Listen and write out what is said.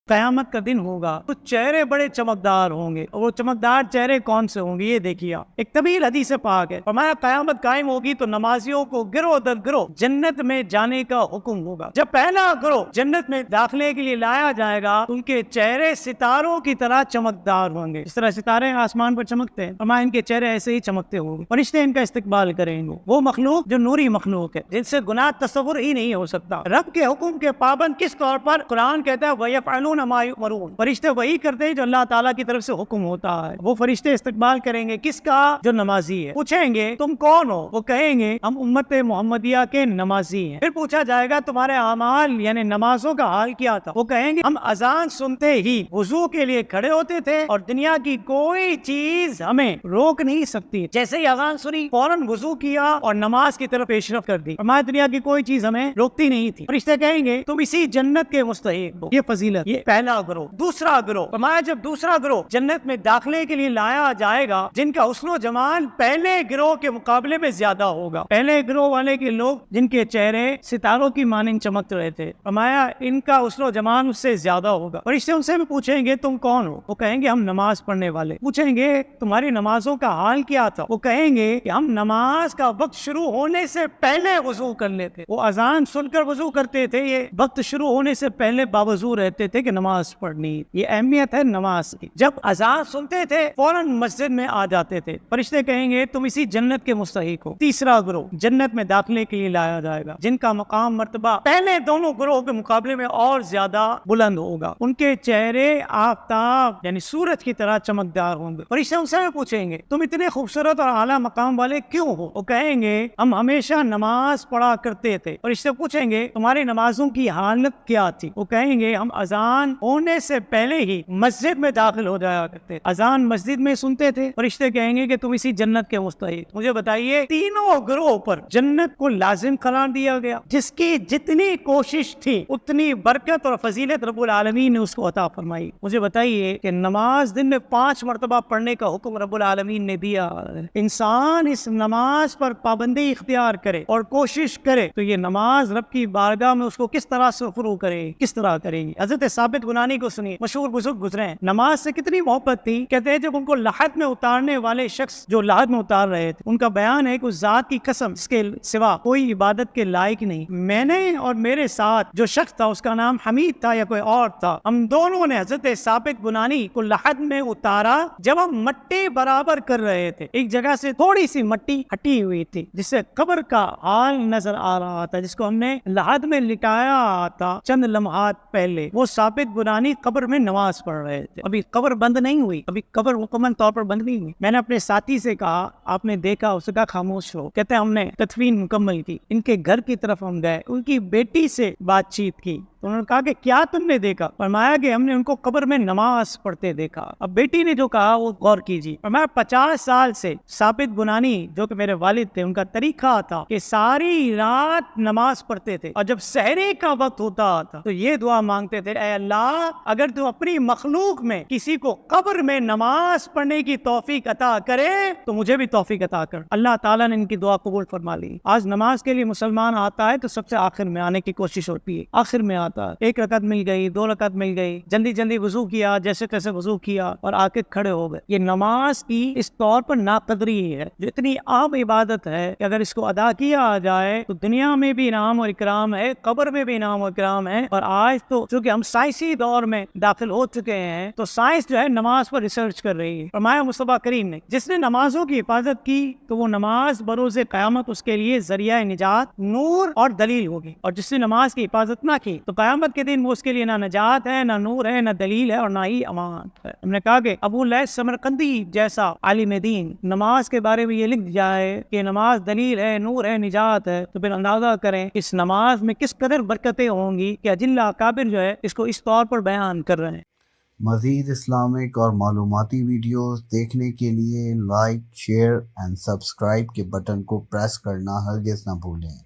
قیامت کا دن ہوگا تو چہرے بڑے چمکدار ہوں گے، اور وہ چمکدار چہرے کون سے ہوں گے یہ دیکھیے آپ۔ ایک طویل حدیث پاک ہے، فرمایا قیامت قائم ہوگی تو نمازیوں کو گروہ در گروہ جنت میں جانے کا حکم ہوگا۔ جب پہلا گروہ جنت میں داخلے کے لیے لایا جائے گا تو ان کے چہرے ستاروں کی طرح چمکدار ہوں گے، اس طرح ستارے آسمان پر چمکتے ہیں، فرمایا ان کے چہرے ایسے ہی چمکتے ہوں گے۔ فرشتے ان کا استقبال کریں گے، وہ مخلوق جو نوری مخلوق ہے جن سے گناہ تصور ہی نہیں ہو سکتا۔ رب کے حکم کے پابند کس طور پر؟ قرآن کہتا ہے وَيَفْعَلُونَ مَا يُؤْمَرُونَ، فرشتے وہی کرتے ہیں جو اللہ تعالیٰ کی طرف سے حکم ہوتا ہے۔ وہ فرشتے استقبال کریں گے کس کا؟ جو نمازی ہے۔ پوچھیں گے تم کون ہو؟ وہ کہیں گے ہم امت محمدیہ کے نمازی ہیں۔ پھر پوچھا جائے گا تمہارے اعمال یعنی نمازوں کا حال کیا تھا؟ وہ کہیں گے ہم اذان سنتے ہی وضو کے لیے کھڑے ہوتے تھے اور دنیا کی کوئی چیز ہمیں روک نہیں سکتی، جیسے ہی اذان سنی فوراً وضو کیا اور نماز کی طرف پیش رفت کر دی، ہماری دنیا کی کوئی چیز ہمیں روکتی نہیں تھی۔ فرشتے کہیں گے تم اسی جنت کے مستحق ہو۔ یہ فضیلت، یہ پہلا گروہ۔ دوسرا گروہ، فرمایا جب دوسرا گروہ جنت میں داخلے کے لیے لایا جائے گا جن کا حسن و جمال پہلے گروہ کے مقابلے میں زیادہ ہوگا، پہلے گروہ والے کے لوگ جن کے چہرے ستاروں کی مانند چمک رہے تھے، فرمایا ان کا حسن و جمال اس سے زیادہ ہوگا۔ فرشتے ان سے بھی پوچھیں گے تم کون ہو؟ وہ کہیں گے ہم نماز پڑھنے والے۔ پوچھیں گے تمہاری نمازوں کا حال کیا تھا؟ وہ کہیں گے کہ ہم نماز کا وقت شروع ہونے سے پہلے وضو کر لیتے، وہ اذان سن کر وضو کرتے تھے، یہ وقت شروع ہونے سے پہلے باوضو رہتے تھے کہ نماز پڑھنی۔ یہ اہمیت ہے نماز کی۔ جب اذان سنتے تھے فوراً مسجد میں آ جاتے تھے۔ فرشتے کہیں گے تم اسی جنت کے مستحق ہو۔ تیسرا گروہ جنت میں داخلے کے لیے لایا جائے گا جن کا مقام مرتبہ پہلے دونوں گروہ کے مقابلے میں اور زیادہ بلند ہوگا، ان کے چہرے آفتاب یعنی سورج کی طرح چمکدار ہوں گے۔ فرشتے ان سے پوچھیں گے تم اتنے خوبصورت اور اعلیٰ مقام والے کیوں ہو؟ وہ کہیں گے ہم ہمیشہ نماز پڑھا کرتے تھے۔ فرشتے پوچھیں گے تمہاری نمازوں کی حالت کیا تھی؟ وہ کہیں گے ہم اذان ہونے سے پہلے ہی مسجد میں داخل ہو جایا کرتے، اذان مسجد میں سنتے تھے۔ فرشتے کہیں گے کہ تم اسی جنت کے مستحق۔ مجھے بتائیے تینوں گروہ پر جنت کو لازم قرار دیا گیا، جس کی جتنی کوشش تھی اتنی برکت اور فضیلت رب العالمین نے اس کو عطا فرمائی۔ مجھے بتائیے کہ نماز دن میں 5 مرتبہ پڑھنے کا حکم رب العالمین نے دیا، انسان اس نماز پر پابندی اختیار کرے اور کوشش کرے تو یہ نماز رب کی بارگاہ میں اس کو کس طرح سرخرو کرے، کس طرح کرے گی۔ حضرت ثابت بنانی کو سنیے، مشہور بزرگ گزرے ہیں، نماز سے کتنی محبت تھی، کہتے ہیں جب ان کو لحد میں اتارنے والے شخص جو لحد میں اتار رہے تھے ان کا بیان ہے کہ اس ذات کی قسم اس کے سوا کوئی عبادت کے لائق نہیں، میں نے اور میرے ساتھ جو شخص تھا اس کا نام حمید تھا یا کوئی اور تھا، ہم دونوں نے حضرت ثابت بنانی کو لحد میں اتارا جب ہم مٹی برابر کر رہے تھے، ایک جگہ سے تھوڑی سی مٹی ہٹی ہوئی تھی جس سے قبر کا حال نظر آ رہا تھا، جس کو ہم نے لحد میں لٹایا تھا چند لمحات پہلے۔ وہ ثابت بنانی قبر میں نماز پڑھ رہے تھے، ابھی قبر بند نہیں ہوئی، ابھی قبر مکمل طور پر بند نہیں ہوئی۔ میں نے اپنے ساتھی سے کہا آپ نے دیکھا؟ اس کا خاموش ہو، کہتے ہیں ہم نے تدفین مکمل کی، ان کے گھر کی طرف ہم گئے، ان کی بیٹی سے بات چیت کی، تو انہوں نے کہا کہ کیا تم نے دیکھا؟ فرمایا کہ ہم نے ان کو قبر میں نماز پڑھتے دیکھا۔ اب بیٹی نے جو کہا وہ غور کیجیے، فرمایا 50 سال سے ثابت بنانی جو کہ میرے والد تھے ان کا طریقہ تھا کہ ساری رات نماز پڑھتے تھے اور جب سحری کا وقت ہوتا تھا تو یہ دعا مانگتے تھے اے اللہ اگر تو اپنی مخلوق میں کسی کو قبر میں نماز پڑھنے کی توفیق عطا کرے تو مجھے بھی توفیق عطا کر۔ اللہ تعالیٰ نے ان کی دعا قبول فرما لی۔ آج نماز کے لیے مسلمان آتا ہے تو سب سے آخر میں آنے کی کوشش ہوتی ہے، آخر میں آتا ہے، 1 رکعت مل گئی، 2 رکعت مل گئی، جلدی جلدی وضو کیا، جیسے تیسے وضو کیا اور آ کے کھڑے ہو گئے۔ یہ نماز کی اس طور پر ناقدری ہے جو اتنی عام عبادت ہے کہ اگر اس کو ادا کیا جائے تو دنیا میں بھی انعام اور اکرام ہے، قبر میں بھی انعام اور اکرام ہے۔ اور آج تو چونکہ ہم سائنسی دور میں داخل ہو چکے ہیں تو سائنس جو ہے نماز پر ریسرچ کر رہی ہے۔ فرمایا مصطفیٰ کریم نے جس نے نمازوں کی حفاظت کی تو وہ نماز بروز قیامت اس کے لیے ذریعہ نجات، نور اور دلیل ہوگی، اور جس نے نماز کی حفاظت نہ کی تو قیامت کے دن وہ اس کے لیے نہ نجات ہے، نہ نور ہے، نہ دلیل ہے اور نہ ہی امان ہے۔ ہم نے کہا کہ ابو لیث سمرقندی جیسا عالم دین نماز کے بارے میں یہ لکھ جائے کہ نماز دلیل ہے، نور ہے، نجات ہے، تو پھر اندازہ کریں اس نماز میں کس قدر برکتیں ہوں گی کہ اجلہ اکابر جو ہے اس کو اس طور پر بیان کر رہے ہیں۔ مزید اسلامک اور معلوماتی ویڈیوز دیکھنے کے لیے لائک، شیئر اینڈ سبسکرائب کے بٹن کو پریس کرنا ہرگز نہ بھولیں۔